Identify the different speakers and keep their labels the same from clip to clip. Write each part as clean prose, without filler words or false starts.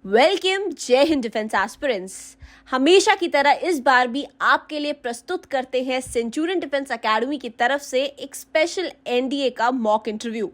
Speaker 1: Welcome जय Hind defence aspirants. हमेशा की तरह इस बार भी आपके लिए प्रस्तुत करते हैं सेंचुरियन डिफेंस एकेडमी की तरफ से एक स्पेशल एनडीए का मॉक इंटरव्यू।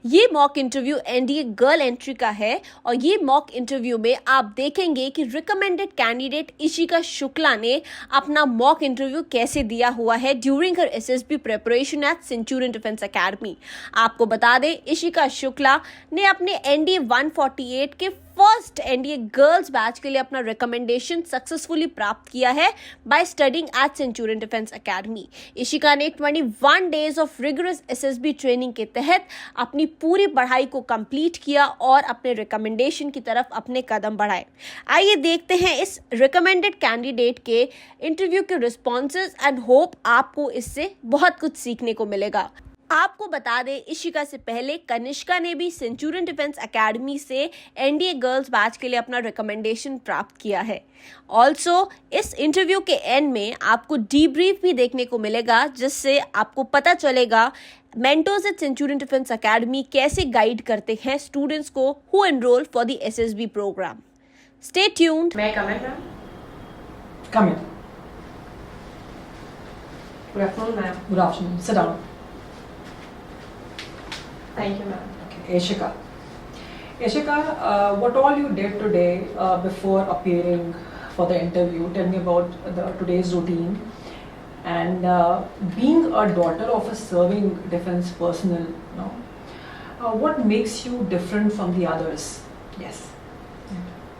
Speaker 1: ये mock interview NDA girl entry का है और ये मॉक इंटरव्यू में आप देखेंगे कि रिकमेंडेड कैंडिडेट इशिका शुक्ला ने अपना मॉक इंटरव्यू कैसे दिया हुआ है during her SSB preparation at Centurion Defence Academy. आपको बता दें, इशिका शुक्ला ने अपने NDA 148 के फर्स्ट एनडीए गर्ल्स बैच के लिए अपना रिकमेंडेशन सक्सेसफुली प्राप्त किया है by studying at Centurion Defence Academy. Ishika ने 21 days of rigorous SSB training के तहत अपनी पूरी पढ़ाई को कंप्लीट किया और अपने रिकमेंडेशन की तरफ अपने कदम बढ़ाए। आइए देखते हैं इस रिकमेंडेड कैंडिडेट के इंटरव्यू के रिस्पॉन्सेज एंड होप आपको इससे बहुत कुछ सीखने को मिलेगा। आपको बता दें, इशिका से पहले कनिष्का ने भी सेंचुरियन डिफेंस एकेडमी से एनडीए गर्ल्स बैच के लिए अपना रिकमेंडेशन प्राप्त किया है। ऑल्सो इस इंटरव्यू के एंड में आपको डीब्रीफ भी देखने को मिलेगा, जिससे आपको पता चलेगा mentors at Centurion Defence Academy कैसे गाइड करते हैं स्टूडेंट्स को who enrol for the SSB programme. Stay tuned.
Speaker 2: May I come in, ma'am?
Speaker 3: Come in.
Speaker 2: Good afternoon, ma'am.
Speaker 3: Good afternoon. Sit down.
Speaker 2: Thank you, ma'am.
Speaker 3: Okay. Ishika, what all you did today before appearing for the interview? Tell me about today's routine. And being a daughter of a serving defense personnel, what makes you different from the others? Yes.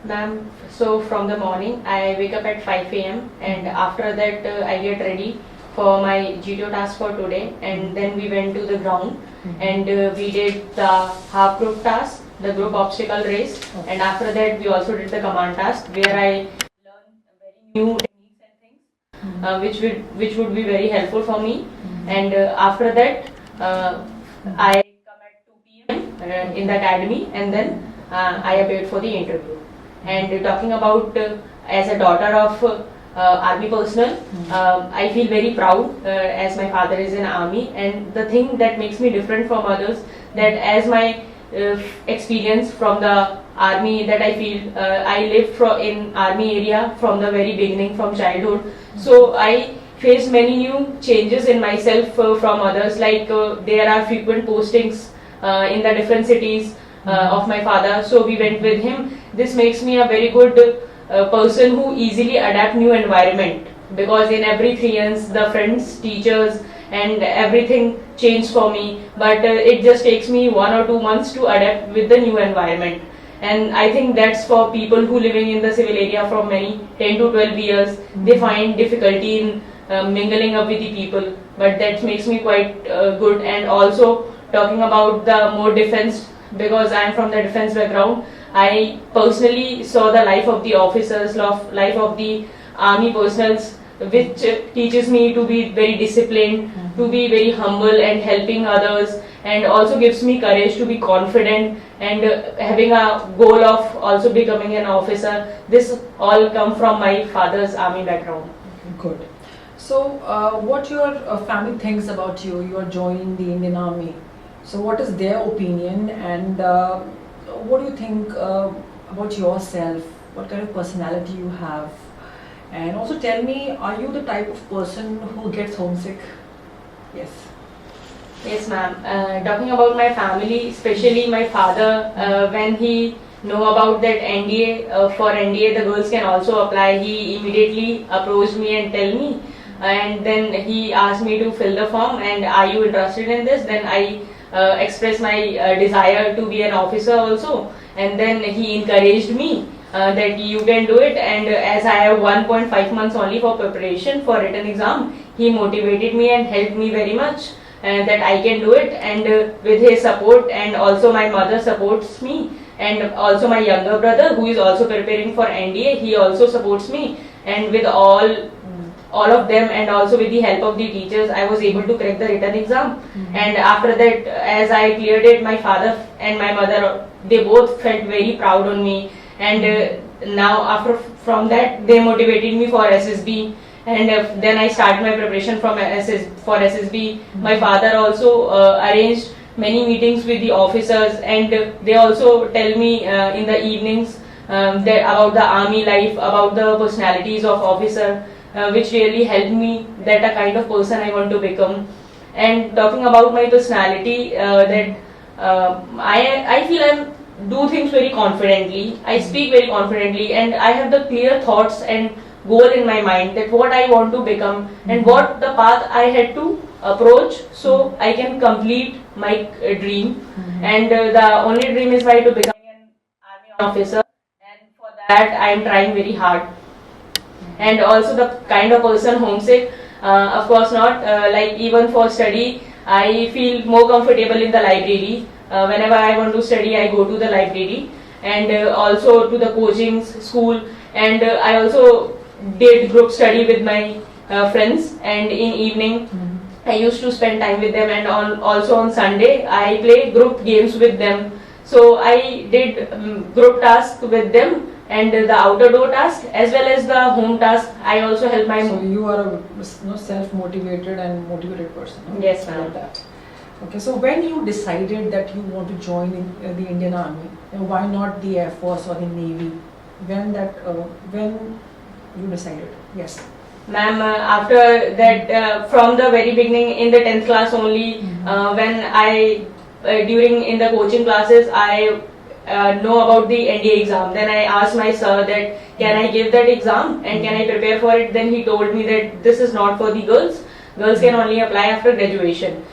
Speaker 2: Ma'am, so from the morning I wake up at 5 a.m. and after that I get ready for my GTO task for today, and then we went to the ground and we did the half group task, the group obstacle race, and after that we also did the command task where I learned very new techniques and things which would be very helpful for me. And after that I come at 2 p.m. In the academy, and then I appeared for the interview. And talking about as a daughter of army personnel, I feel very proud as my father is in army, and the thing that makes me different from others, that as my experience from the army, that I feel I lived in army area from the very beginning, from childhood. So I faced many new changes in myself from others, like there are frequent postings in the different cities of my father, so we went with him. This makes me a very good person who easily adapt new environment, because in every 3 years the friends, teachers and everything changed for me, but it just takes me 1 or 2 months to adapt with the new environment. And I think that's for people who living in the civil area from many 10 to 12 years, they find difficulty in mingling up with the people, but that makes me quite good. And also talking about the more defense, because I am from the defense background, I personally saw the life of the officers, life of the army personals, which teaches me to be very disciplined, to be very humble and helping others, and also gives me courage to be confident and having a goal of also becoming an officer. This all come from my father's army background.
Speaker 3: Good. So, what your family thinks about you? You are joining the Indian Army. So, what is their opinion, and what do you think about yourself? What kind of personality you have? And also tell me, are you the type of person who gets homesick? Yes.
Speaker 2: Yes, ma'am. Talking about my family, especially my father, when he know about that NDA, for NDA the girls can also apply, he immediately approached me and tell me, and then he asked me to fill the form, and are you interested in this? Then I expressed my desire to be an officer also, and then he encouraged me that you can do it. And as I have 1.5 months only for preparation for written exam, he motivated me and helped me very much that I can do it. And with his support, and also my mother supports me, and also my younger brother who is also preparing for NDA, he also supports me. And with all of them, and also with the help of the teachers, I was able to crack the written exam. And after that, as I cleared it, my father and my mother, they both felt very proud on me. And now from that, they motivated me for SSB, and then I started my preparation for SSB. My father also arranged many meetings with the officers, and they also tell me in the evenings about the army life, about the personalities of officer, which really helped me that a kind of person I want to become. And talking about my personality, I feel I do things very confidently. I speak very confidently, and I have the clear thoughts and goal in my mind that what I want to become and what the path I had to approach so I can complete my dream. And the only dream is to become an army officer, and for that I am trying very hard. And also the kind of person homesick, of course not, like even for study I feel more comfortable in the library. Whenever I want to study I go to the library, and also to the coaching school, and I also did group study with my friends, and in evening I used to spend time with them, and also on Sunday I play group games with them. So I did group task with them, and the outer door task as well as the home task I also help my
Speaker 3: So you are a self-motivated and motivated person. No?
Speaker 2: Yes,
Speaker 3: I
Speaker 2: ma'am.
Speaker 3: love that. Okay, so when you decided that you want to join the Indian Army, why not the Air Force or the Navy? When you decided? Yes.
Speaker 2: Ma'am, after that, from the very beginning in the 10th class only, when I, during in the coaching classes, I know about the NDA exam. Then I asked my sir that can I give that exam and can I prepare for it? Then he told me that this is not for the girls. Girls can only apply after graduation,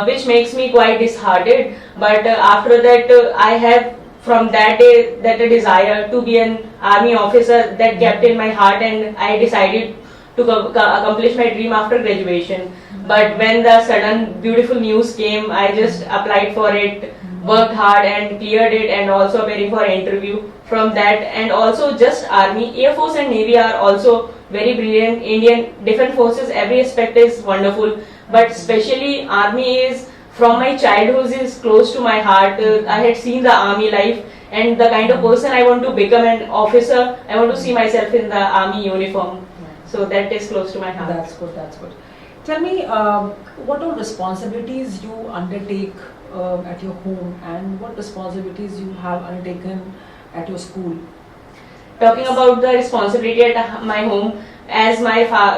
Speaker 2: which makes me quite disheartened. But after that, I have from that day that a desire to be an army officer that kept in my heart, and I decided to accomplish my dream after graduation. But when the sudden beautiful news came, I just applied for it, worked hard and cleared it, and also appearing for interview from that. And also just army, Air Force and Navy are also very brilliant. Indian Defence Forces, every aspect is wonderful, but especially army is from my childhood is close to my heart. I had seen the army life and the kind of person I want to become an officer. I want to see myself in the army uniform. So that is close to my heart.
Speaker 3: That's good, that's good. Tell me, what all responsibilities you undertake at your home, and what responsibilities you have undertaken at your school?
Speaker 2: Talking about the responsibility at my home, as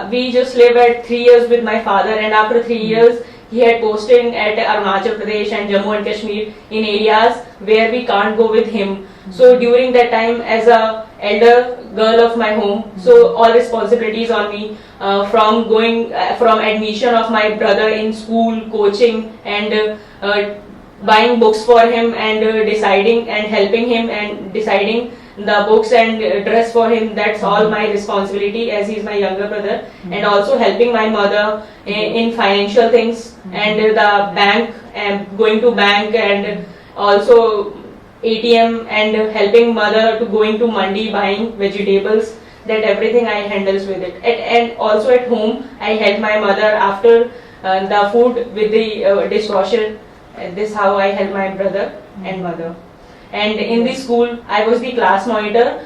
Speaker 2: we just lived at 3 years with my father, and after 3 years he had posting at Arunachal Pradesh and Jammu and Kashmir in areas where we can't go with him. So during that time, as a elder girl of my home, so all responsibilities on me, from admission of my brother in school, coaching, and buying books for him, and deciding and helping him and deciding the books and dress for him. That's all my responsibility as he's my younger brother. And also helping my mother in financial things, and the bank, and going to bank, and also ATM, and helping mother to going to mandi buying vegetables. That everything I handles with it. And also at home I help my mother after the food with the dishwasher. This how I help my brother and mother. And in the school I was the class monitor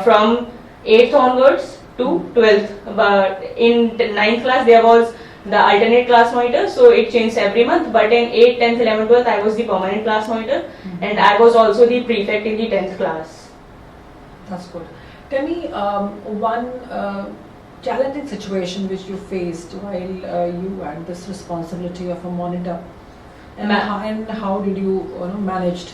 Speaker 2: from 8th onwards to 12th. But in 9th class there was the alternate class monitor, so it changed every month. But in 8th, 10th, 11th, 12th I was the permanent class monitor, and I was also the prefect in the 10th class.
Speaker 3: That's good. Tell me one challenging situation which you faced while you had this responsibility of a monitor, and how did you managed?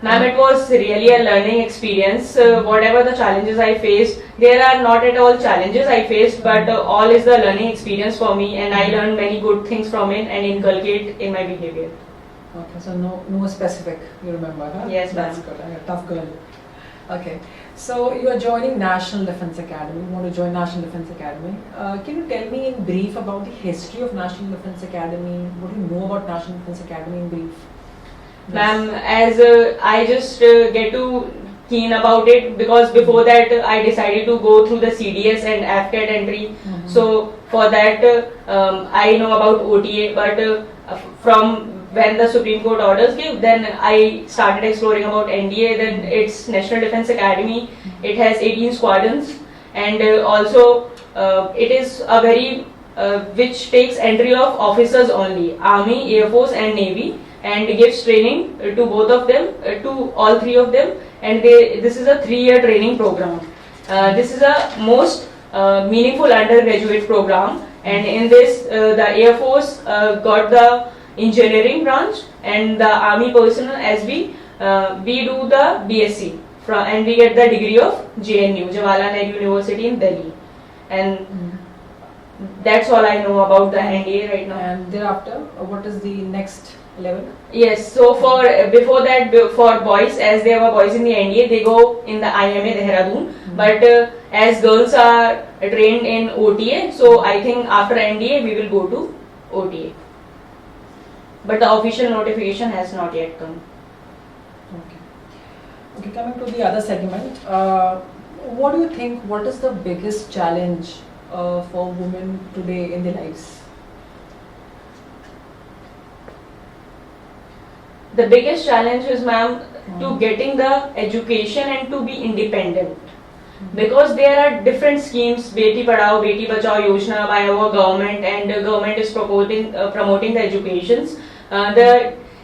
Speaker 2: Ma'am, it was really a learning experience. Whatever the challenges I faced, there are not at all challenges I faced, but all is the learning experience for me, and I learned many good things from it and inculcate in my behavior.
Speaker 3: Okay, so no specific, you remember, huh?
Speaker 2: Yes, ma'am.
Speaker 3: That's good. A tough girl. Okay, so you are joining National Defence Academy. You want to join National Defence Academy. Can you tell me in brief about the history of National Defence Academy? What do you know about National Defence Academy in brief?
Speaker 2: Ma'am, as I just get too keen about it, because before that I decided to go through the CDS and AFCAT entry. So for that I know about OTA, but from when the Supreme Court orders give, then I started exploring about NDA. Then it's National Defence Academy. It has 18 squadrons, and also it is a very which takes entry of officers only, Army, Air Force and Navy, and gives training to both of them, to all three of them, and this is a 3-year training program. This is a most meaningful undergraduate program, and in this the Air Force got the engineering branch, and the Army personnel as we do the BSc and we get the degree of JNU, Jawaharlal Nehru University in Delhi, and that's all I know about the NDA right now.
Speaker 3: And thereafter, what is the next level?
Speaker 2: Yes, so for before that, for boys, as there were boys in the NDA, they go in the IMA Dehradun, but as girls are trained in OTA, so I think after NDA we will go to OTA, but the official notification has not yet come.
Speaker 3: Okay. Okay, coming to the other segment, what do you think, what is the biggest challenge for women today in their lives?
Speaker 2: The biggest challenge is, ma'am, to getting the education and to be independent. Because there are different schemes, Beti Padhao, Beti Bachao Yojana by our government, and the government is promoting the educations.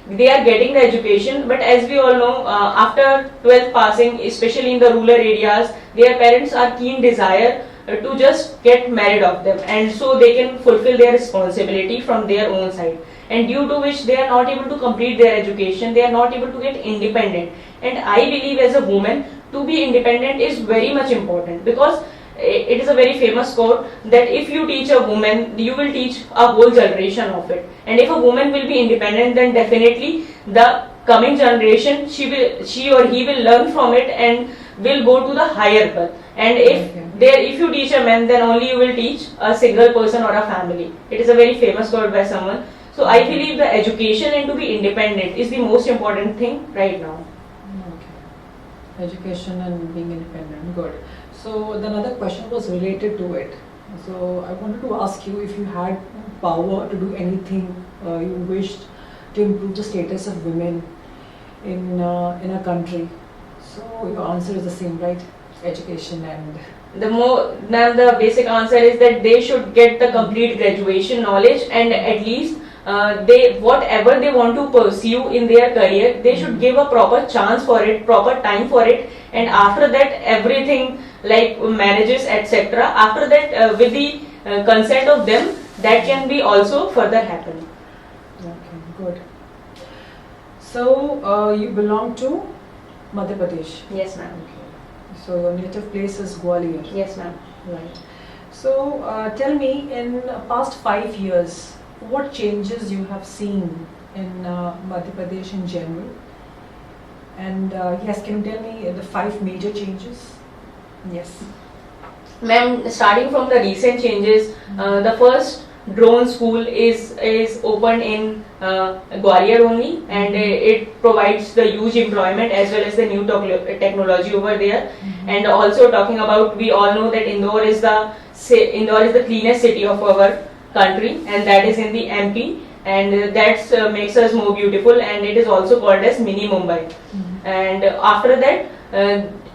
Speaker 2: They are getting the education, but as we all know, after 12th passing, especially in the rural areas, their parents are keen desire to just get married of them, and so they can fulfill their responsibility from their own side, and due to which they are not able to complete their education, they are not able to get independent. And I believe as a woman, to be independent is very much important, because it is a very famous quote that if you teach a woman, you will teach a whole generation of it. And if a woman will be independent, then definitely the coming generation, she or he will learn from it and will go to the higher path. And if you teach a man, then only you will teach a single person or a family. It is a very famous quote by someone. So I believe the education and to be independent is the most important thing right now.
Speaker 3: Okay. Education and being independent, good. So the another question was related to it. So I wanted to ask you, if you had power to do anything you wished to improve the status of women in a country. So your answer is the same, right? Education and...
Speaker 2: Now the basic answer is that they should get the complete graduation knowledge, and at least whatever they want to pursue in their career, they should give a proper chance for it, proper time for it, and after that everything like marriages, etc. After that, with the consent of them, that can be also further happen.
Speaker 3: Okay, good. So you belong to Madhya Pradesh.
Speaker 2: Yes, ma'am.
Speaker 3: Okay. So your native place is Gwalior.
Speaker 2: Yes, ma'am.
Speaker 3: Right. So tell me, in past 5 years, what changes you have seen in Madhya Pradesh in general? And yes, can you tell me the 5 major changes? Yes.
Speaker 2: Ma'am, starting from the recent changes, the first drone school is opened in Gwalior only, and it provides the huge employment as well as the new technology over there. And also talking about, we all know that Indore is the cleanest city of our country, and that is in the MP, and that makes us more beautiful, and it is also called as mini Mumbai. And after that,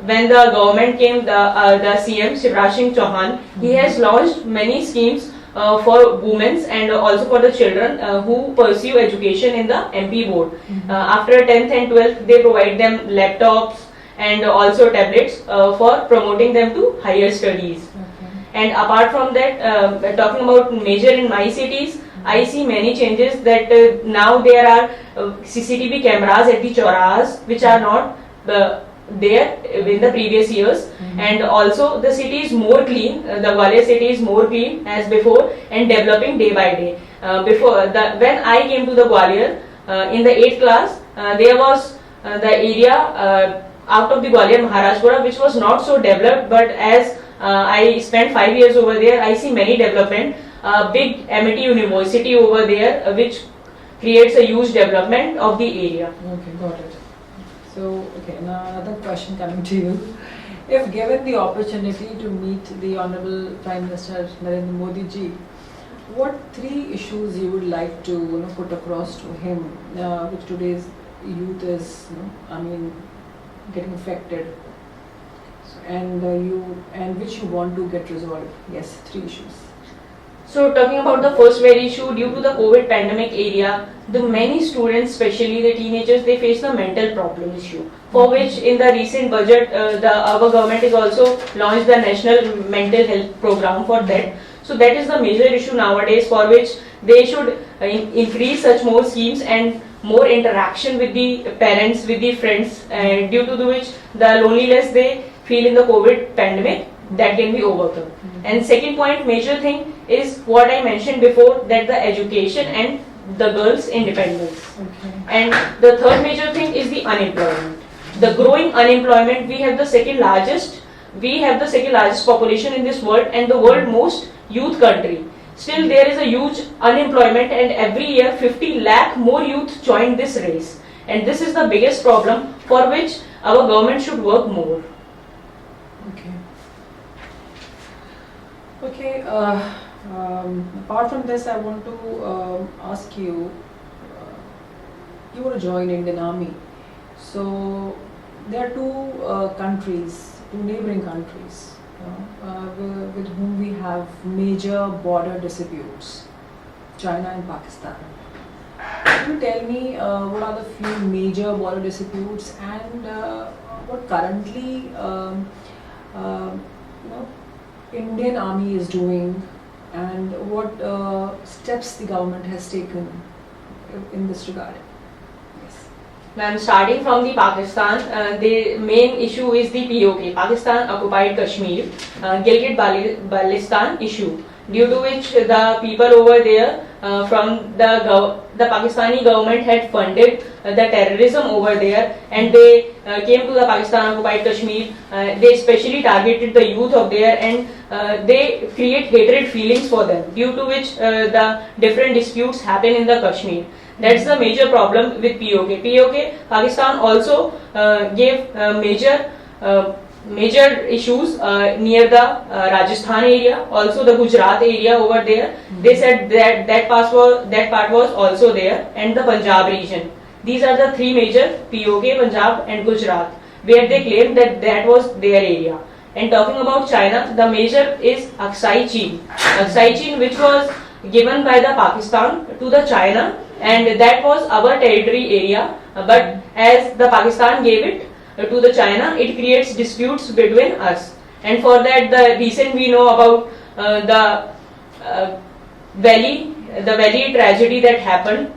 Speaker 2: when the government came, the CM Shivraj Singh Chauhan, he has launched many schemes for women and also for the children who pursue education in the MP board. After 10th and 12th, they provide them laptops and also tablets for promoting them to higher studies. And apart from that, talking about major in my cities, I see many changes that now there are CCTV cameras at the chauras, which are not there in the previous years, and also the city is more clean. The Gwalior city is more clean as before and developing day by day. When I came to the Gwalior in the 8th class, there was the area out of the Gwalior Maharashpura which was not so developed, but as I spent 5 years over there, I see many development. Big MIT University over there, which creates a huge development of the area.
Speaker 3: Okay, got it. So, okay, now another question coming to you. If given the opportunity to meet the Honorable Prime Minister Narendra Modiji, what 3 issues you would like to put across to him, which today's youth is, getting affected, and which you want to get resolved? Yes, 3 issues.
Speaker 2: So talking about the first very issue, due to the COVID pandemic area, the many students, especially the teenagers, they face the mental problem issue. For which in the recent budget, our government has also launched the national mental health program for that. So that is the major issue nowadays, for which they should increase such more schemes and more interaction with the parents, with the friends, due to which the loneliness they feel in the COVID pandemic, that can be overcome. And second point, major thing is what I mentioned before, that the education and the girls' independence. And the third major thing is the unemployment. The growing unemployment, we have the second largest population in this world and the world most youth country. Still there is a huge unemployment, and every year 50 lakh more youth join this race. And this is the biggest problem for which our government should work more.
Speaker 3: Okay, apart from this, I want to ask you, you want to join Indian Army. So there are two neighboring countries with whom we have major border disputes, China and Pakistan. Can you tell me what are the few major border disputes and what currently Indian Army is doing, and what steps the government has taken in this regard? Yes.
Speaker 2: Ma'am, starting from the Pakistan, the main issue is the POK, Pakistan Occupied Kashmir, Gilgit-Baltistan issue, due to which the people over there from the Pakistani government had funded the terrorism over there, and they came to the Pakistan Occupied Kashmir. They especially targeted the youth of there, and they create hatred feelings for them, due to which the different disputes happen in the Kashmir. That's the major problem with POK. Pakistan also gave major issues near the Rajasthan area, also the Gujarat area over there. They said that part was also there, and the Punjab region. These are the three major, POK, Punjab and Gujarat, where they claimed that was their area. And talking about China, the major is Aksai Chin, which was given by the Pakistan to the China, and that was our territory area. But as the Pakistan gave it to the China, it creates disputes between us. And for that, the recent we know about the Valley tragedy that happened,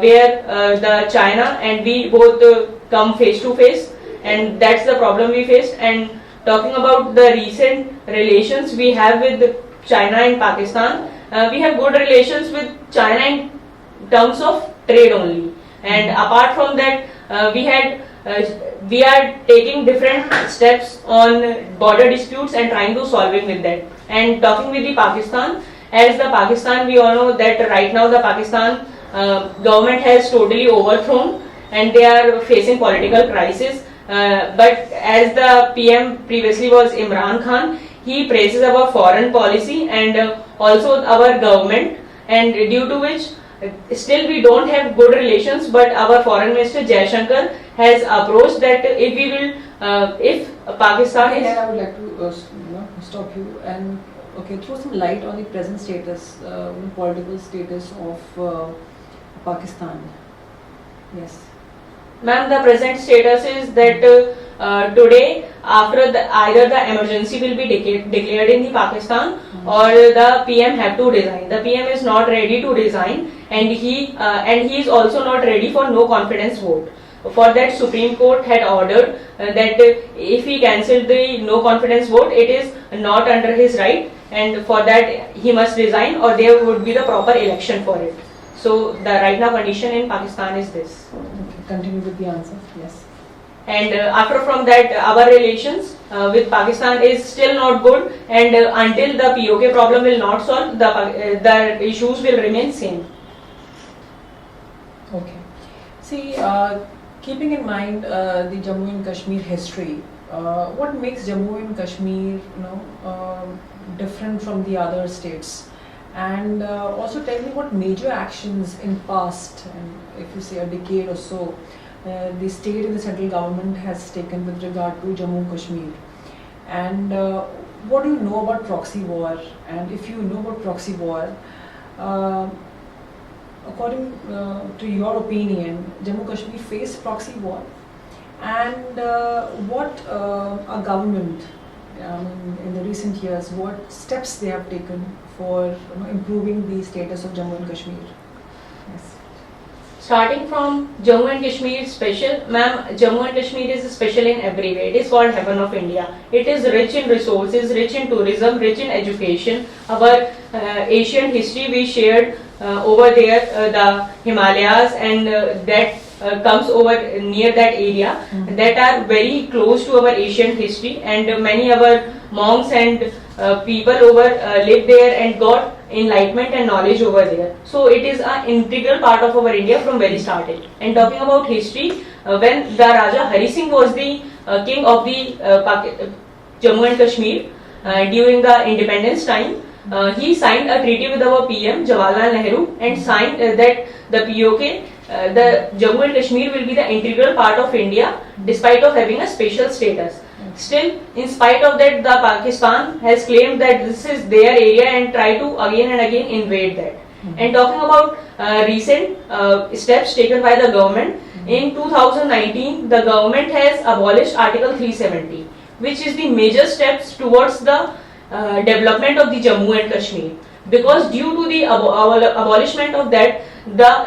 Speaker 2: where the China and we both come face to face, and that's the problem we faced. And talking about the recent relations we have with China and Pakistan, we have good relations with China in terms of trade only. And apart from that, we are taking different steps on border disputes and trying to solving with that. And talking with the Pakistan, as the Pakistan, we all know that right now the Pakistan government has totally overthrown and they are facing political crisis. But as the PM previously was Imran Khan, he praises our foreign policy and also our government, and due to which still we don't have good relations, but our foreign minister Jaishankar has approached that if we will, if Pakistan is...
Speaker 3: I would like to stop you and throw some light on the present status, political status of Pakistan. Yes.
Speaker 2: Ma'am, the present status is that today, after either the emergency will be declared in the Pakistan, or the PM have to resign. The PM is not ready to resign, and he is also not ready for no confidence vote. For that, Supreme Court had ordered that if he cancelled the no confidence vote, it is not under his right, and for that he must resign, or there would be the proper election for it. So the right now condition in Pakistan is this.
Speaker 3: Continue with the answer. Yes.
Speaker 2: And after from that, our relations with Pakistan is still not good, and until the POK problem will not solve, the issues will remain same.
Speaker 3: Okay. See, keeping in mind the Jammu and Kashmir history, what makes Jammu and Kashmir, different from the other states? And also tell me what major actions in past, and if you say a decade or so, the state and the central government has taken with regard to Jammu and Kashmir. And what do you know about proxy war? And if you know about proxy war, uh, according to your opinion, Jammu Kashmir faced proxy war, and what our government in the recent years, what steps they have taken for improving the status of Jammu and Kashmir? Yes.
Speaker 2: Starting from Jammu and Kashmir special, ma'am, Jammu and Kashmir is special in every way. It is called heaven of India. It is rich in resources, rich in tourism, rich in education. Our ancient history we shared over there, the Himalayas, and that comes over near that area, that are very close to our ancient history, and many our monks and people over live there and got enlightenment and knowledge over there. So it is an integral part of our India from very starting. And talking about history, when the Raja Hari Singh was the king of the Jammu and Kashmir during the independence time, he signed a treaty with our PM Jawaharlal Nehru and signed that the POK, the Jammu and Kashmir will be the integral part of India despite of having a special status. Still, in spite of that, the Pakistan has claimed that this is their area and try to again and again invade that. And talking about recent steps taken by the government, in 2019, the government has abolished Article 370, which is the major steps towards the development of the Jammu and Kashmir. Because due to the abolishment of that,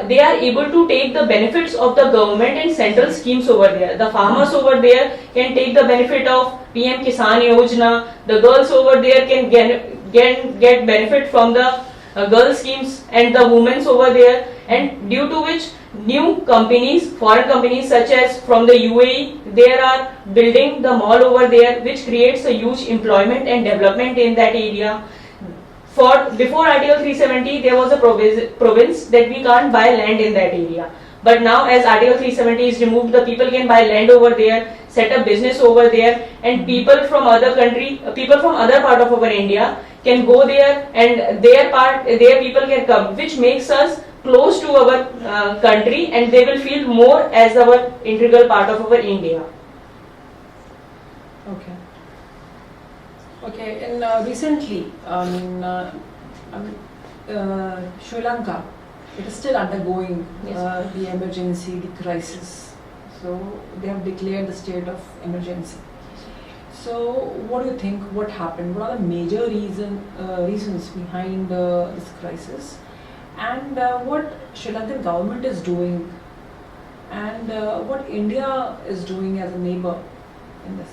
Speaker 2: they are able to take the benefits of the government and central schemes over there. The farmers over there can take the benefit of PM Kisan Yojana. The girls over there can get benefit from the girl schemes, and the women's over there. And due to which new companies, foreign companies such as from the UAE, they are building the mall over there, which creates a huge employment and development in that area. Before Article 370, there was a province that we can't buy land in that area. But now, as Article 370 is removed, the people can buy land over there, set up business over there, and people from other part of our India can go there, and their people can come, which makes us close to our country, and they will feel more as our integral part of our India.
Speaker 3: Okay. Okay, and recently, Sri Lanka, it is still undergoing the emergency, the crisis. So they have declared the state of emergency. So what do you think? What happened? What are the major reasons behind this crisis? And what Sri Lankan government is doing, and what India is doing as a neighbor in this?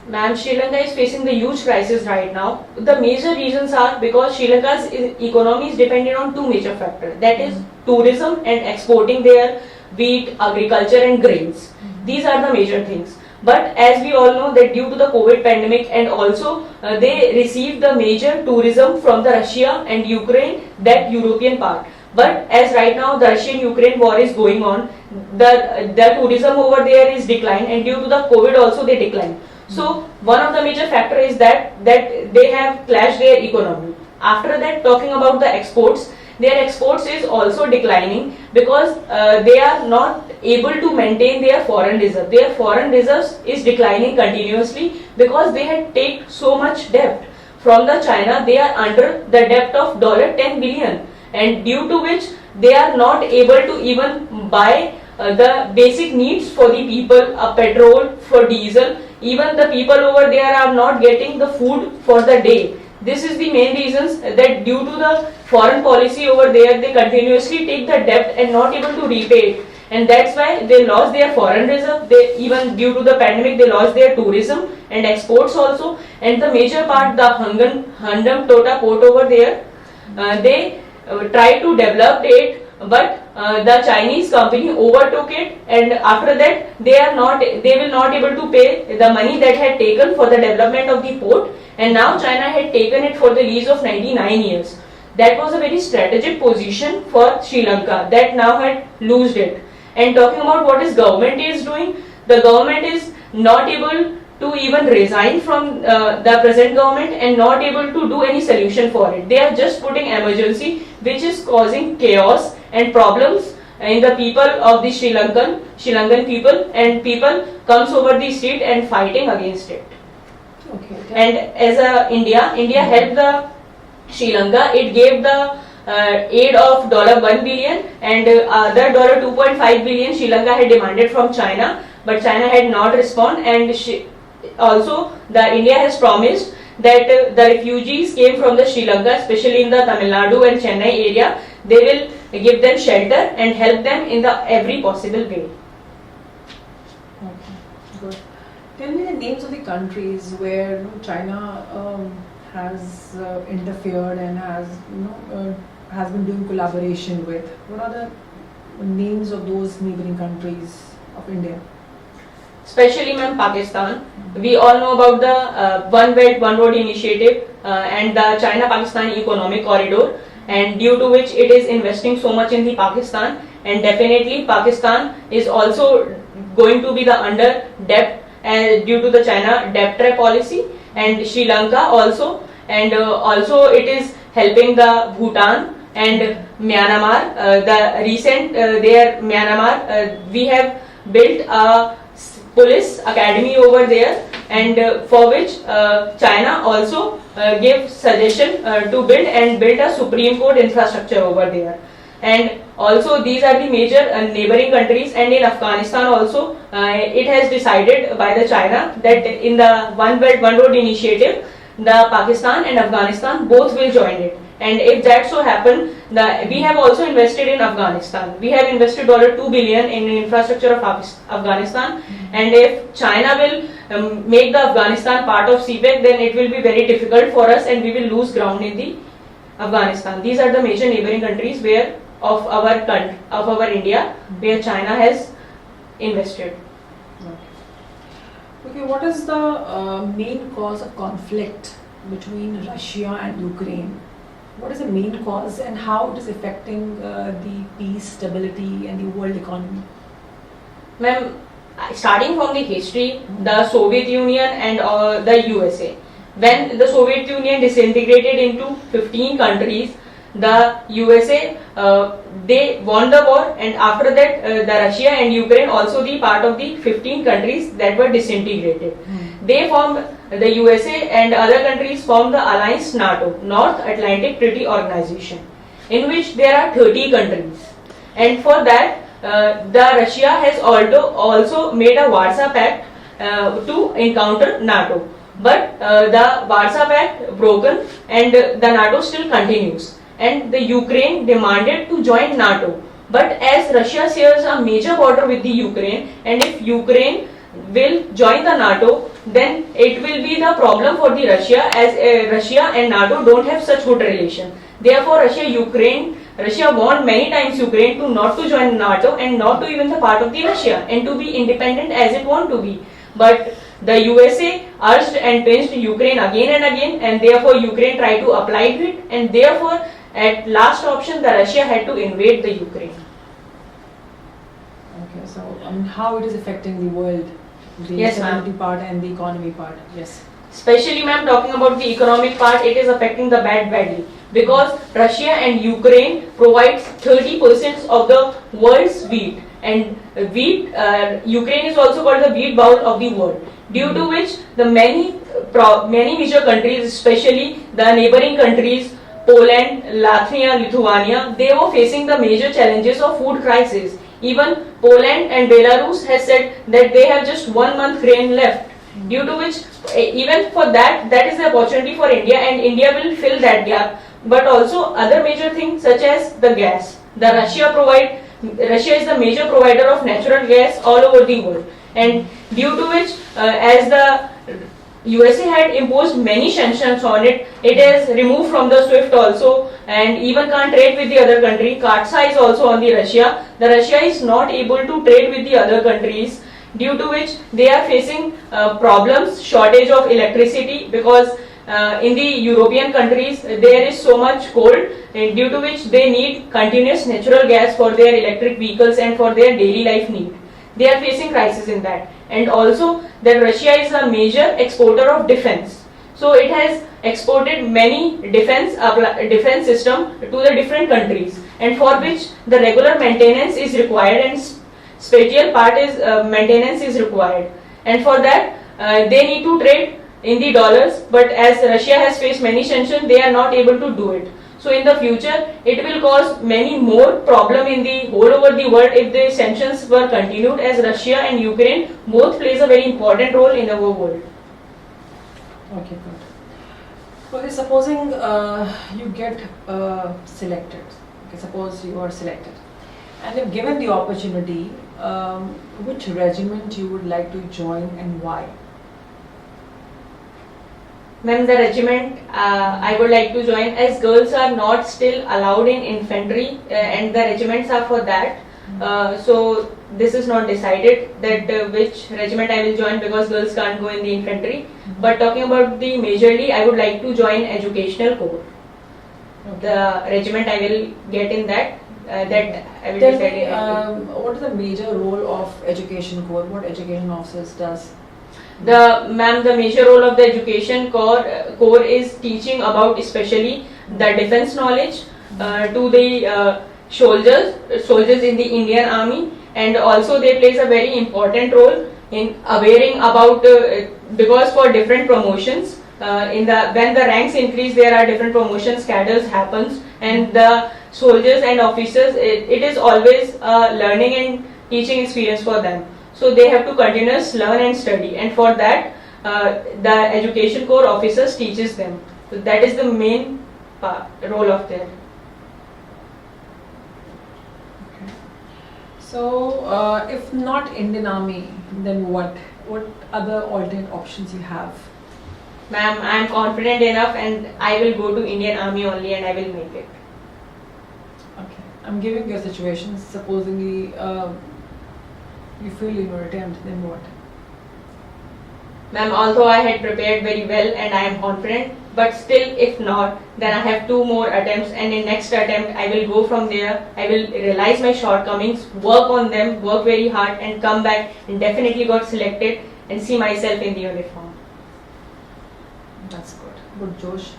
Speaker 2: Ma'am, Sri Lanka is facing the huge crisis right now. The major reasons are because Sri Lanka's economy is dependent on two major factors, that is tourism and exporting their wheat, agriculture and grains. These are the major things. But as we all know that due to the COVID pandemic, and also they received the major tourism from the Russia and Ukraine, that European part. But as right now the Russian-Ukraine war is going on, the tourism over there is declined, and due to the COVID also they declined. So one of the major factor is that they have clashed their economy. After that, talking about the exports, their exports is also declining because they are not able to maintain their foreign reserve. Their foreign reserves is declining continuously because they had taken so much debt from the China. They are under the debt of $10 billion, and due to which they are not able to even buy the basic needs for the people, petrol, for diesel. Even the people over there are not getting the food for the day. This is the main reasons, that due to the foreign policy over there, they continuously take the debt and not able to repay it. And that's why they lost their foreign reserve. Even due to the pandemic, they lost their tourism and exports also. And the major part, the Handam Tota port over there, they tried to develop it, but the Chinese company overtook it, and after that they will not able to pay the money that had taken for the development of the port, and now China had taken it for the lease of 99 years. That was a very strategic position for Sri Lanka that now had lost it. And talking about what is government is doing, the government is not able to even resign from the present government and not able to do any solution for it. They are just putting emergency, which is causing chaos and problems in the people of the Sri Lankan people, and people comes over the street and fighting against it.
Speaker 3: Okay.
Speaker 2: And as India helped the Sri Lanka. It gave the aid of $1 billion, and other $2.5 billion Sri Lanka had demanded from China, but China had not responded. And also the India has promised that the refugees came from the Sri Lanka, especially in the Tamil Nadu and Chennai area, they will give them shelter and help them in the every possible way.
Speaker 3: Okay, good. Tell me the names of the countries where China has interfered and has been doing collaboration with. What are the names of those neighboring countries of India?
Speaker 2: Especially Pakistan. We all know about the One Belt One Road initiative and the China-Pakistan economic corridor, and due to which it is investing so much in the Pakistan, and definitely Pakistan is also going to be the under debt due to the China debt trap policy, and Sri Lanka also, and also it is helping the Bhutan and Myanmar. The recent Myanmar, we have built a police academy over there, and for which China also gave suggestion to build a Supreme Court infrastructure over there. And also these are the major neighboring countries, and in Afghanistan also it has decided by the China that in the One Belt One Road initiative, the Pakistan and Afghanistan both will join it. And if that so happen, we have also invested in Afghanistan. We have invested $2 billion in infrastructure of Afghanistan. And if China will make the Afghanistan part of CPEC, then it will be very difficult for us, and we will lose ground in the Afghanistan. These are the major neighboring countries where of our India, where China has invested.
Speaker 3: Okay, what is the main cause of conflict between Russia and Ukraine? What is the main cause, and how it is affecting the peace, stability and the world economy?
Speaker 2: Ma'am, starting from the history, the Soviet Union and the USA. When the Soviet Union disintegrated into 15 countries, the USA, they won the war, and after that the Russia and Ukraine also the part of the 15 countries that were disintegrated. They formed, the USA and other countries formed the alliance NATO, North Atlantic Treaty Organization, in which there are 30 countries. And for that, the Russia has also made a Warsaw Pact to encounter NATO. But the Warsaw Pact broken, and the NATO still continues. And the Ukraine demanded to join NATO. But as Russia shares a major border with the Ukraine, and if Ukraine will join the NATO, then it will be the problem for the Russia, as Russia and NATO don't have such good relation. Therefore, Russia warned many times Ukraine to not to join NATO and not to even the part of the Russia, and to be independent as it want to be. But the USA urged and pinched Ukraine again and again, and therefore Ukraine tried to apply it, and therefore at last option the Russia had to invade the Ukraine.
Speaker 3: Okay, so how it is affecting the world, the
Speaker 2: Yes,
Speaker 3: stability part and the economy part? Yes.
Speaker 2: Especially, ma'am, talking about the economic part, it is affecting the badly, because Russia and Ukraine provides 30% of the world's wheat, and Ukraine is also called the wheat bowl of the world. Due to which the many major countries, especially the neighboring countries, Poland, Latvia, Lithuania, they were facing the major challenges of food crisis. Even Poland and Belarus has said that they have just 1 month grain left. Due to which, even for that is the opportunity for India, and India will fill that gap. But also other major things such as the gas. Russia is the major provider of natural gas all over the world, and due to which, as the USA had imposed many sanctions on it, it is removed from the SWIFT also, and even can't trade with the other country. CAATSA is also on the Russia. The Russia is not able to trade with the other countries, due to which they are facing problems, shortage of electricity, because in the European countries there is so much cold, due to which they need continuous natural gas for their electric vehicles and for their daily life need. They are facing crisis in that. And also that Russia is a major exporter of defense. So it has exported many defense system to the different countries, and for which the regular maintenance is required, and special part is maintenance is required. And for that they need to trade in the dollars, but as Russia has faced many sanctions, they are not able to do it. So in the future, it will cause many more problem in the whole over the world if the sanctions were continued, as Russia and Ukraine both plays a very important role in our world.
Speaker 3: Okay, good. Okay, supposing you get selected. Okay, suppose you are selected, and if given the opportunity, which regiment you would like to join and why?
Speaker 2: Ma'am, the regiment I would like to join, as girls are not still allowed in infantry and the regiments are for that. So this is not decided that which regiment I will join, because girls can't go in the infantry. But talking about the majorly, I would like to join educational corps.
Speaker 3: Okay.
Speaker 2: The regiment I will get in that. That I will
Speaker 3: Tell
Speaker 2: decide
Speaker 3: me,
Speaker 2: in.
Speaker 3: what is the major role of education corps? What education officers does?
Speaker 2: The major role of the education corps is teaching about especially the defense knowledge to the soldiers in the Indian Army, and also they plays a very important role in awareing about because for different promotions when the ranks increase, there are different promotions, cadres happens, and the soldiers and officers, it is always learning and teaching experience for them. So they have to continuously learn and study, and for that the education corps officers teaches them. So that is the main role of their.
Speaker 3: Okay. So, if not Indian Army, then what? What other alternate options you have?
Speaker 2: Ma'am, I am confident enough, and I will go to Indian Army only, and I will make it.
Speaker 3: Okay. I'm giving you a situation. Supposingly, you fail in your attempt, then what?
Speaker 2: Ma'am, although I had prepared very well and I am confident, but still if not, then I have 2 more attempts, and in next attempt I will go from there. I will realize my shortcomings, work on them, work very hard, and come back and definitely got selected and see myself in the uniform.
Speaker 3: That's good. Good, Josh.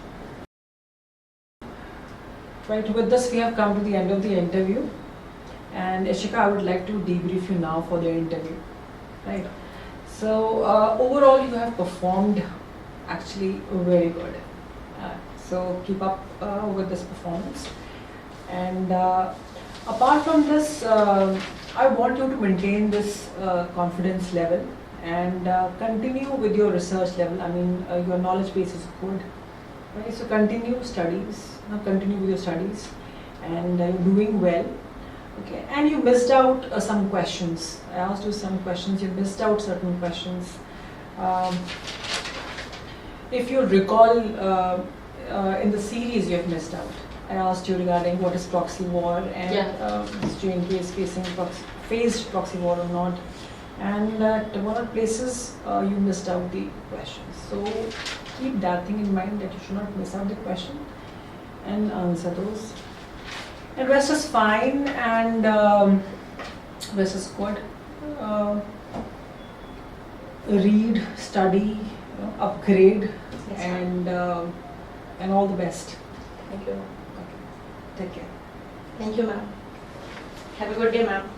Speaker 3: Right, with this we have come to the end of the interview. And Ishika, I would like to debrief you now for the interview. Right. So, overall you have performed actually very good. So keep up with this performance. And apart from this, I want you to maintain this confidence level and continue with your research level. I mean, your knowledge base is good. Right? So continue studies. Continue with your studies, and you're doing well. Okay, and you missed out some questions. I asked you some questions. You missed out certain questions. If you recall, in the series you have missed out. I asked you regarding what is proxy war and J&K is faced proxy war or not. And at one of the places you missed out the questions. So keep that thing in mind, that you should not miss out the question and answer those. And rest is fine, and rest is good. Read, study, upgrade,
Speaker 2: Yes,
Speaker 3: and all the best.
Speaker 2: Thank you.
Speaker 3: Okay. Take care.
Speaker 2: Thank you, ma'am. Have a good day, ma'am.